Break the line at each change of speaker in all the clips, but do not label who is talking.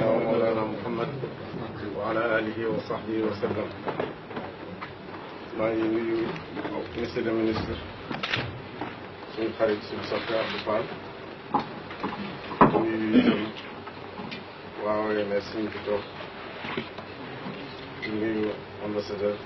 سيدنا ومولانا محمد وعلى آله وصحبه وسلم. maa ngi nuyu monsieur le ministre suñu xarit suñu soppi Abdou Fall nuyu itam waa OMS ñu fi toog nuyu ambassadeur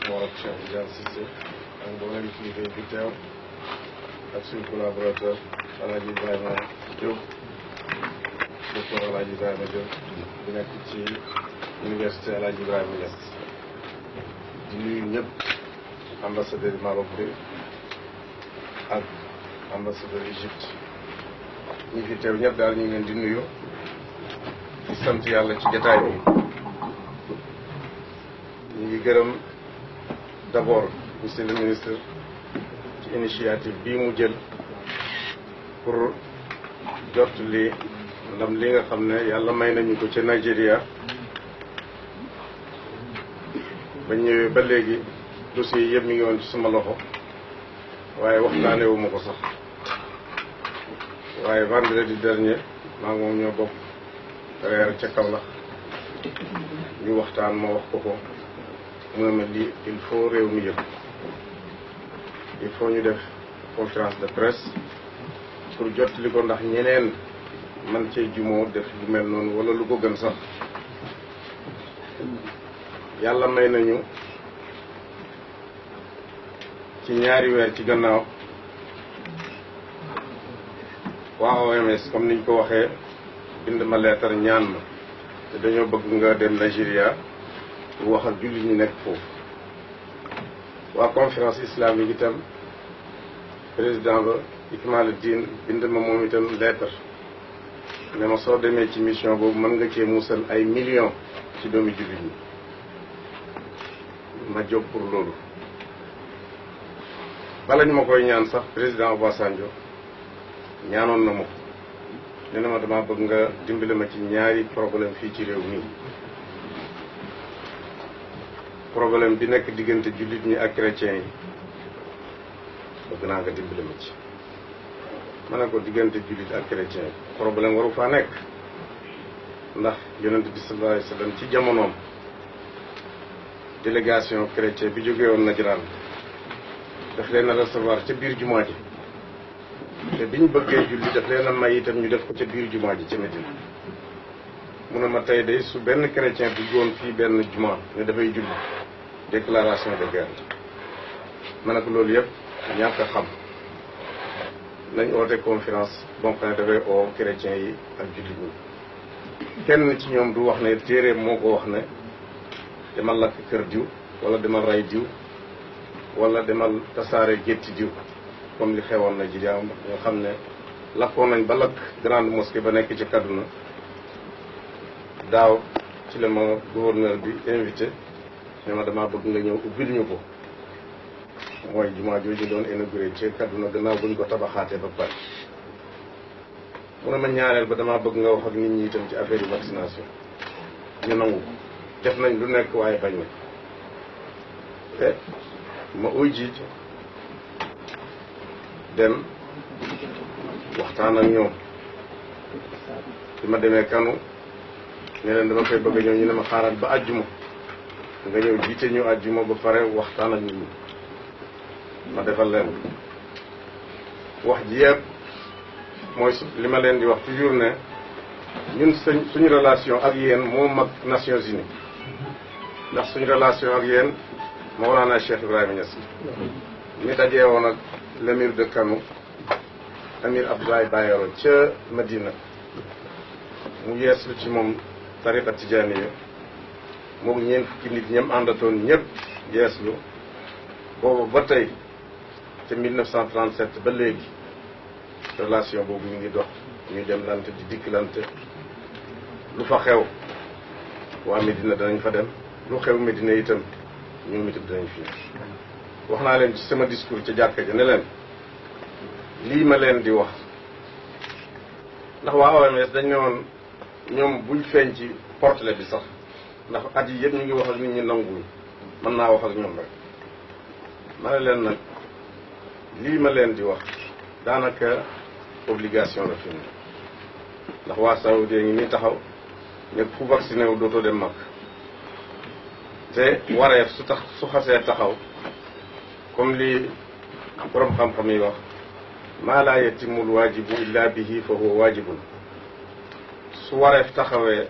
Mor Cheikh Tidiane Cissé ak mboolem kilifa yi fi teew ak suñu collaborateur El Hadj Ibrahima Diop docteur El Hadj Ibrahima Diop di nekk ci université El Hadj Ibrahima Niass di nuyu ñëpp ambassadeur Maroc bi ak ambassadeur Égypte ñi fi teew ñëpp daal ñu ngi leen di nuyu di sant yàlla ci jotaay bi ñu ngi gërëm d'abord monsieur le ministre ci initiative bii mu jël pour jot li ndam li nga xam ne yàlla may nañu ko ci Nigeria ba ñëwee ba léegi dossier yi yëpp mi ngi woon ci sama loxo waaye waxtaane wu ma ko sax waaye vendredi dernier maa ngi moom ñoo bokk reer ca Kaolack ñu waxtaan ma wax ko ko mu ne ma lii il faut réew mi yëpp il faut ñu def conférence de presse pour jottali ko ndax ñeneen man cee jumoo def lu mel noonu wala lu ko gën sax yàlla may nañu ci ñaari weer ci gannaaw waa OMS comme niñ ko waxee bind ma leetar ñaan ma te dañoo bëgg nga dem Nigeria bu wax ak jullit ñi nekk foofu waa conférence islamique itam président ba Ikmaluddin bind ma moom itam leetar ne ma soo demee ci mission boobu mën nga cee musal ay millions ci doomi jullit ñi ma jóg pour loolu bala ñu ma koy ñaan sax président Obasanjo ñaanoon na ma ko nee na ma dama bëgg nga dimbali ma ci ñaari problème fii ci réew mi problème bi nekk diggante jullit ñi ak chrétiens yi bëgg naa nga dimbali ma ci ma ne ko diggante jullit ak chrétiens yi problème waru faa nekk ndax yonent bi sallallahu alayhi wa sallam ci jamonoom délégation chrétien bi jógee woon Najran daf leen a recevoir ca biir jumaa ji te biñ bëggee julli daf leen a may itam ñu def ko ca biir jumaa ji ca Medina mu ne ma tey day su benn chrétien duggoon fii benn jumaa ne dafay julli déclaration de guerre ma ne ko loolu yëpp ñàkk a xam nañ oote conférence boo xam ne dafay oo chrétien yi ak jullit ñi kenn ci ñoom du wax ne téere moo ko wax ne demal lakk kër diw wala demal ray diw wala demal tasaare gétti diw comme li xewoon na ji jaam ñoo xam ne lakkoon nañ ba lakk grande mosquée ba nekk ci Kaduna daaw ci la ma gouverneur bi invité ne ma dama bëgg nga ñëw ubbil ñu ko mooy jumaa jooju doon inauguré ci Kaduna gannaaw buñ ko tabaxaatee ba pare mu ne ma ñaareel ba dama bëgg nga wax ak nit ñi itam ci affaire yu vaccination ñu nangu ko def nañ lu nekk waaye bañ na te ma uy jiit dem waxtaan ak ñoom bi ma demee Kano ne leen dama koy bëgg a ñëw ñu ne ma xaaral ba àjjuma nga ñëw jiite ñu àjjuma ba pare waxtaan ak nit ñi ma defal leen wax ji yëpp mooy li ma leen di wax toujours ne ñun suñu relation ak yéen moo mag Nations Unies ndax suñu relation ak yéen Mawlana Cheikh Ibrahima Niass mi dajee woon ak l'émir de Kano Amir Abdoulaye Bayero ca Medina mu yeeslu ci moom tariqa tijaaniya moom ñeent fukki nit ñam àndatoon ñëpp yeeslu boobu ba tey ca 1937 ba léegi relation boobu ñu ngi dox ñuy dem lante di dikklante lu fa xew waa Medina danañ fa dem lu xew Medina itam ñoom itam danañ fi wax naa leen ci sama discours ca jàkka ja ne leen lii ma leen di wax ndax waa OMS dañ ne woon ñoom buñ feeñ ci portele bi sax ndax at yi yëpp ñu ngi wax ak nit ñi nanguwuñ mën naa wax ak ñoom rek ma ne leen nag lii ma leen di wax daanaka obligation la fi mu ndax waa Saoudi ngi nii taxaw ne ku vacciné wu dootoo dem mag te wareef su xasee taxaw comme li borom xam-xam yi wax maa laa yatimul waajibu illa bihi fa huwa waajibun su wareef taxawee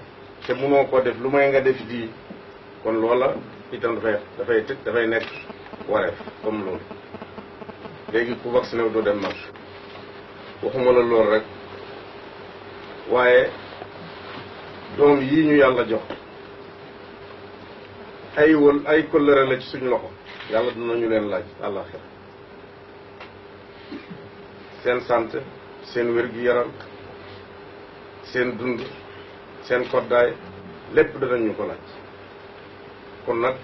te mënoo ko def lu may nga def di kon loola itam dafay nekk wareef comme loolu léegi ku vacciné wu doo dem mag waxuma la loolu rek waaye doom yii ñu yàlla jox ay kóllëre la ci suñu loxo yàlla dinañu leen laaj àllaaxira seen santé seen wér-gi-yaram seen dund seen koddaay lépp danañu ko laaj kon nag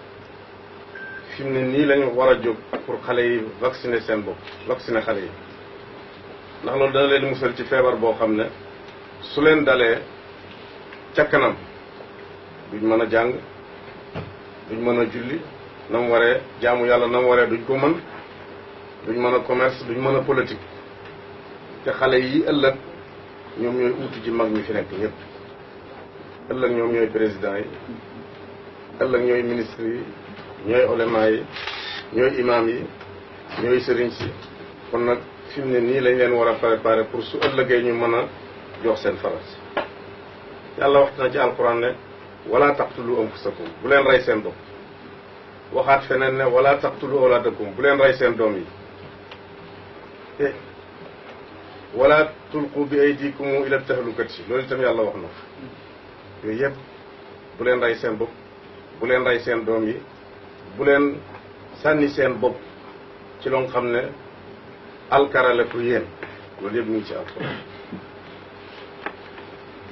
fi mu ne nii lañu war a jóg pour xale yi vacciner seen bopp vacciner xale yi ndax loolu dana leen musal ci feebar boo xam ne su leen dalee ca kanam duñ mën a jàng duñ mën a julli na mu waree jaamu yàlla na mu waree duñ ko mën duñ mën a commerce duñ mën a politique te xale yi ëllëg ñoom ñooy uutu ji mag ñi fi nekk ñëpp ëllëg ñoom ñooy président yi ëllëg ñooy ministre yi ñooy olema yi ñooy imam yi ñooy sëriñ si kon nag fi mu ne nii lañ leen war a préparer pour su ëllëgee ñu mën a jox seen farat yàlla wax na ci alquran ne wala taqtulu anfusakum bu leen rey seen bopp waxaat feneen ne wala taqtulu awlaadakum bu leen rey seen doom yi te wala tulqu bi aydikum ila tahlukati loolu itam yàlla wax na yooyu yëpp bu leen rey seen bopp bu leen rey seen doom yi bu leen sànni seen bopp ci loo xam ne alkarale pour yéen loolu yëpp mu ngi ci alquran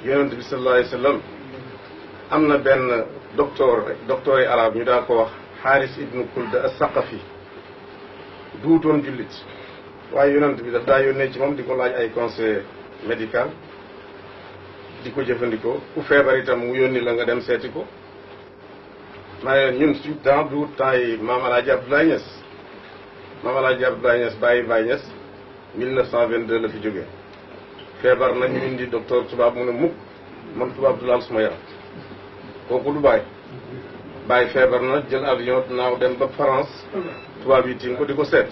yonent bi sallallahu alayhi wa sallam am na benn docteur yi arab ñu daa ko wax xaaris ibnu kulda as-saqafi duutoon jullit waaye yonent bi daf daa yónnee ci moom di ko laaj ay conseil médical di ko jëfandikoo ku feebar itam mu yónni la nga dem seeti ko maa ñun suñ temps du temps yi maam Alaaji Abdoulaye Niass maam Alaaji Abdoulaye Niass bàyyi Baye Niass 1922 la fi jógee feebar na ñu indi docteur tubaab mu ne mukk man tubaab du laal suma yaram kooku du bàyyi feebar na jël avion naaw dem ba France tubaab yi tiim ko di ko seet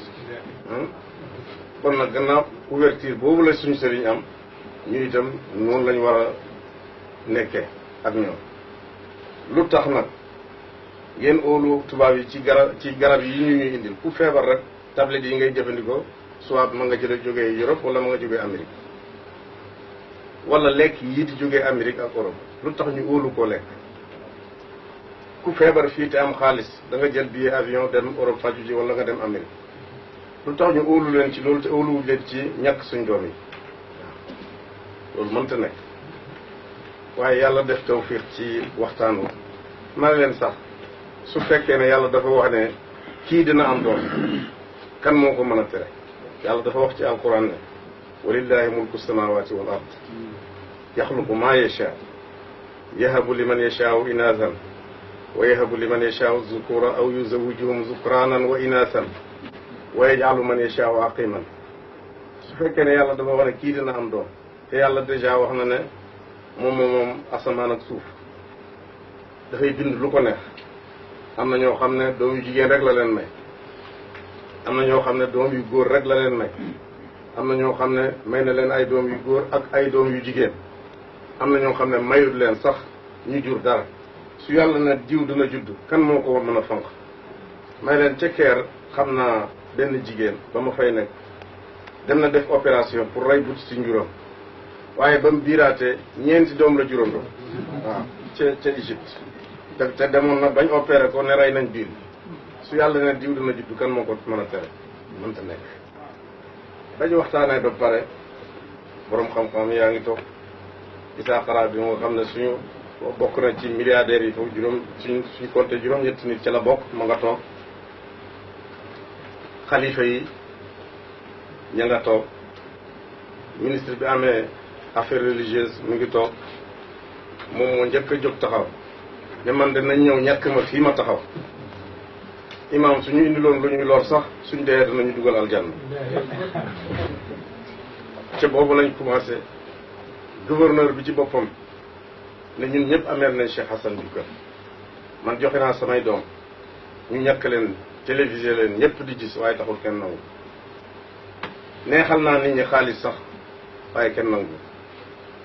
kon nag gannaaw couverture boobu la suñu sëriñ am ñu itam noonu lañu war a nekkee ak ñoom lu tax nag ngeen óolu tubaab yi ci garab yi ñu ñuy indil ku feebar rek tablette yi ngay jëfandikoo soit ma nga jële jógee Europe wala ma nga jógee Amérique wala lekk yii di jógee Amérique ak Europe lu tax ñu óolu koo lekk ku feebar fii te am xaalis da nga jël billet avion dem Europe faju ji wala nga dem Amérique lu tax ñu óolu leen ci loolu te óoluwu leen ci ñàkk suñ doom yi loolu mënta nekk waaye yàlla def tawfiq ci waxtaan wi ma leen sax su fekkee ne yàlla dafa wax ne kii dina am doom kan moo ko mën a tere yàlla dafa wax ci alquran ne walillahi mulku samawati wal ard yaxluqu ma yasha yahabu liman yashaau inaasan wa yahabu liman yashaau zukura aw yuzawijuhum zukranan wa inaasan wa yajcalu man yashaau aqiman su fekkee ne yàlla dafa wax ne kii dina am doom te yàlla dèjà wax na ne moom asamaan ak suuf dafay bind lu ko neex am na ñoo xam ne doom yu jigéen rek la leen may am na ñoo xam ne doom yu góor rek la leen may am na ñoo xam ne may na leen ay doom yu góor ak ay doom yu jigéen am na ñoo xam ne mayut leen sax ñu jur dara su yàlla ne diw dina judd kan moo ko war mën a fonk may leen ca Keer xam naa benn jigéen ba ma fay nekk dem na def opération pour rey but ci njuram waaye ba mu biiraatee ñeenti doom la juróondoo waaw ca Égypte te demoon na bañ opéré ko ne rey nañ biir su yàlla ne diw dina judd kan moo ko mën a tere mënta nekk bañ waxtaanee ba pare borom xam-xam yaa ngi toog Issa Xara bi moo xam ne suñu bokk na ci milliardaires yi foofu suñ compté juróom-ñetti nit ca la bokk ma nga toog xalifa yi ña nga toog ministre bi amee affaire religieuse mu ngi toog moom moo njëkk a jóg taxaw ne man de nañ ñëw ñàkk ma fii ma taxaw imam suñu indiloon lu ñuy lor sax suñ dee danañu dugal aljanna ca boobu lañ commencé gouverneur bi ci boppam ne ñun ñëpp ameel nañ Cheikh Hassan jukkal man joxe naa samay doom ñu ñàkk leen télévisé leen ñëpp di gis waaye taxul kenn nangu neexal naa nit ñi xaalis sax waaye kenn nangu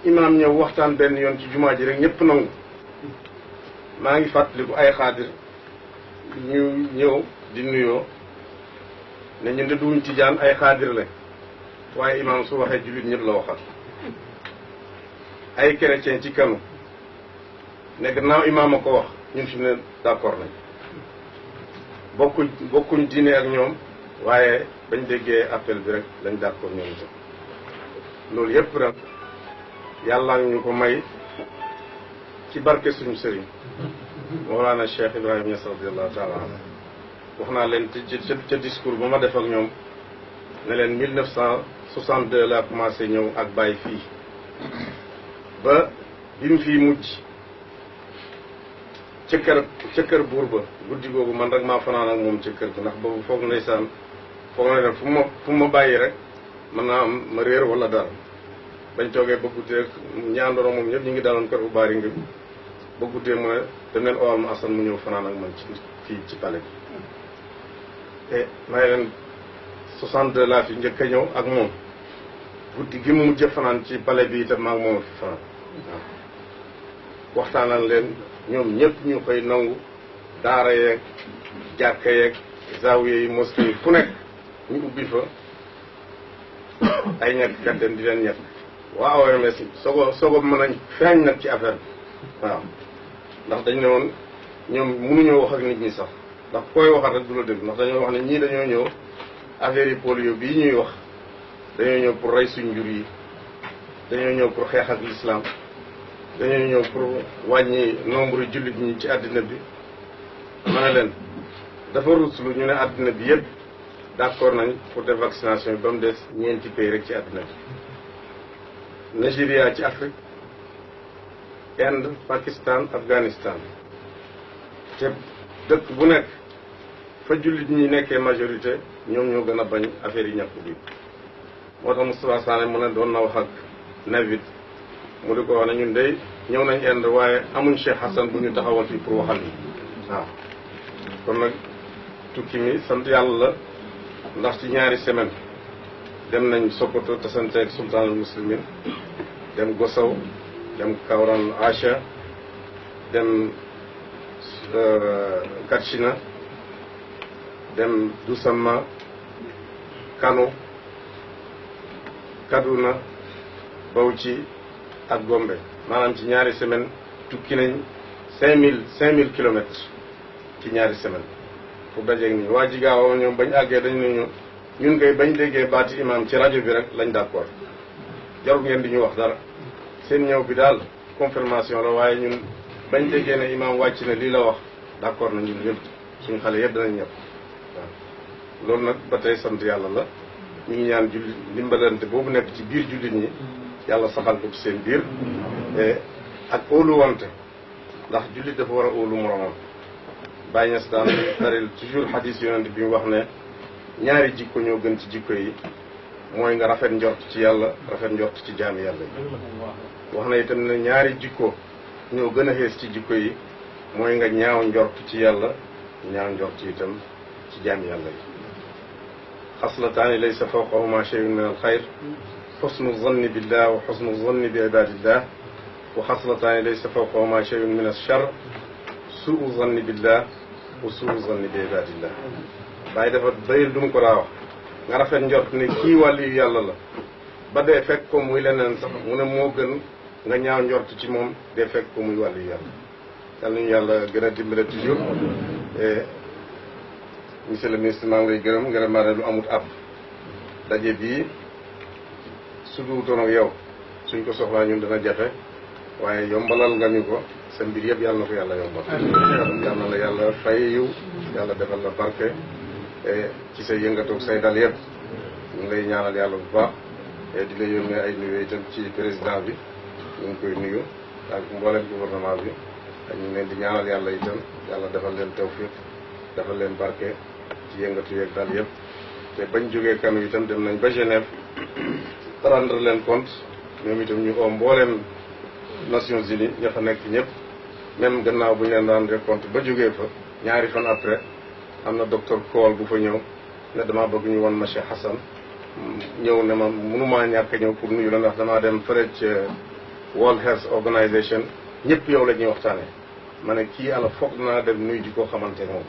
imaam ñëw waxtaan benn yoon ci jumaa ji rek ñëpp nangu maa ngi fàttaliku ay xaadir ñu ñëw di nuyoo ne ñun de duñ tijaan ay xaadir la waaye imaam su waxee jullit ñëpp la waxal ay chrétien ci kanu ne gannaaw imaam a ko wax ñun fi mu ne d'accord nañ bokkuñ diine ak ñoom waaye bañ déggee appel bi rek lañ d'accord ñoom itam loolu yépp nag yàlla ñu ko may ci barke suñu sëriñ Mawlana Cheikh Ibrahima Niass radiyallahu taala anhu wax naa leen ca discours ba ma def ak ñoom ne leen 1962 laa commencé ñëw ak bàyyi fii ba bi mu fii mujj ca kër buur ba guddi googu man rek maa fanaan ak moom ca kër ga ndax boobu foog ndeysaan foog na ne fu ma bàyyi rek mën naa am ma réer wala dara bañ toogee ba guddee ñaandoro moom ñëpp ñu ngi daloon kër bu baari ngi ba guddee mu ne dem leen owal ma Assane mu ñëw fanaan ak man ci fii ci palais bi te may leen 62 laa fi njëkk a ñëw ak moom guddi gi mu mujj fanaan ci palais bi itam maa ngi moom fi fanaan waaw waxtaanal leen ñoom ñëpp ñu koy nangu daara yeeg jàkka yeeg zawiya yi mosquée yi fu nekk ñu ubbi fa ay ñekk kat dem di leen ñekk waa OMS sogo mën nañ feeñ nag ci affaire bi waaw ndax dañ ne woon ñoom mënuñoo wax ak nit ñi sax ndax koy waxat rek du la dégg ndax dañoo wax ne ñii dañoo ñëw affaire yi polio bii ñuy wax dañoo ñëw pour rey suñ njur yi dañoo ñëw pour xeex ak l'islam dañoo ñëw pour wàññi nombre jullit ñi ci àddina bi ma ne leen dafa ruslu ñu ne àddina bi yëpp d'accord nañ pour def vaccination bi ba mu des ñeenti pays rek ci àddina bi Nigeria ci Afrique Inde Pakistan Afghanistan te dëkk bu nekk fa jullit ñi nekkee majorité ñoom ñoo gën a bañ affaire yi ñàkk bi moo tax Moustapha Sané mu ne doon na wax ak Navid mu di ko wax ne ñun day ñëw nañ Inde waaye amuñ Cheikh Hassan bu ñu taxawal fii pour waxal ni waaw kon nag tukki mi sant yàlla la ndax ci ñaari semaine dem nañ Sokoto tasanteeg sultaanul muslimin dem Gosaw dem Kawran Acha dem Katchina dem Dusamma Kano Kaduna Bauchi ak Gombe maanaam ci ñaari semaine tukki nañ 5000 kilomètres ci ñaari semaine pour dajeeg nii waa Jigaawa ñoom bañ àggee dañ ne ñu ñun koy bañ déggee baati imam ci rajo bi rek lañ d'accord jarul ngeen di ñu wax dara seen ñëw bi daal confirmation la waaye ñun bañ déggee ne imam wàcc na lii la wax d'accord na ñun ñëpp suñu xale yëpp danañ ñëpp waaw loolu nag ba tey sant yàlla la ñu ngi ñaan julli ndimbalante boobu nekk ci biir jullit ñi yàlla saxal ko ci seen biir ak óolu wante ndax jullit dafa war a óolu moromam bàyyi ñes daan taril toujours xadis yonent bi mu wax ne ñaari jikko ñoo gën ci jikko yi mooy nga rafet njort ci yàlla rafet njort ci jaami yàlla yi wax na itam ne ñaari jikko ñoo gën a xees ci jikko yi mooy nga ñaaw njort ci yàlla ñaaw njort itam ci jaami yàlla yi xaslataani laysa fawqahuma shay'un min al xayr xusnu zanni billah wa xusnu zanni bi ibadillah wa xaslataani laysa fawqahuma shay'un min al char suu zanni billah wa suu zanni bi ibadillah bàyyi dafa doyul du mu ko daa wax nga rafet njort ne kii wàllu yu yàlla la ba dee fekk ko muy leneen sax mu ne moo gën nga ñaaw njort ci moom dee fekk ko muy wàllu yu yàlla yal nañu yàlla gën a dimbale toujours et monsieur le ministre maa ngi lay gërëm maa ne lu amut ab daje bii su duutoon ak yow suñ ko soxlaa ñun dana jafe waaye yombalal nga ñu ko sa mbir yëpp yàlla na ko yàlla yombal yàlla na la yàlla fay yiw yàlla defal la barke ci say yëngatoog say dal yëpp ñu ngi lay ñaanal yàlla bu baax di la yónnee ay nuyu itam ci président bi ñu ngi koy nuyu ak mboolem gouvernement bi ak ñu ngi leen di ñaanal yàlla itam yàlla defal leen tawfiq defal leen barke ci yëngatu yeeg dal yëpp te bañ jógee Kano itam dem nañ ba Genève rendre leen compte ñoom itam ñu oo mbooleem Nations Unies ña fa nekk ñëpp même gannaaw bu ñu leen daan compte ba jógee fa ñaari fan après am na docteur Kool bu fa ñëw ne damaa bëgg ñu won ma Cheikh Hassan ñëw ne ma mënumaa ñàkk a ñëw pour nuyu la ndax damaa dem fële ca World Health Organization ñëpp yow la ñuy waxtaanee ma ne kii ala foog naa dem nuyu ji koo xamante moom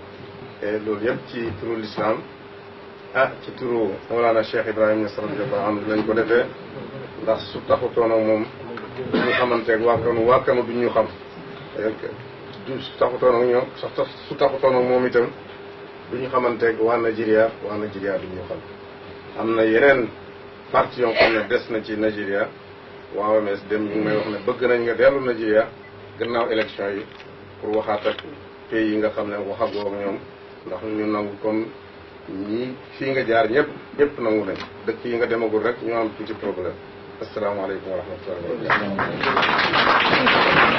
te loolu yëpp ci turu l'islam ci turu Mawlana Cheikh Ibrahima Niass radiyallahu anhu lañ ko defee ndax su taxutoon ak moom ñu xamanteeg waa kanu duñ ñu xam su taxutoon ak ñoom su taxutoon ak moom itam duñu xamanteeg waa Nigeria duñ ñu xam. am na yeneen parti yoo xam ne des na ci Nigeria waa OMS dem ñu ngi may wax ne bëgg nañ nga dellu Nigeria gannaaw élection yi pour waxaat ak pays yi nga xam ne waxagoo ak ñoom ndax ñu nangu comme ñii fii nga jaar ñëpp nangu nañ dëkk yi nga demagul rek ñu am tuuti problème asalaamaaleykum wa rahmatullahi wa barakatuh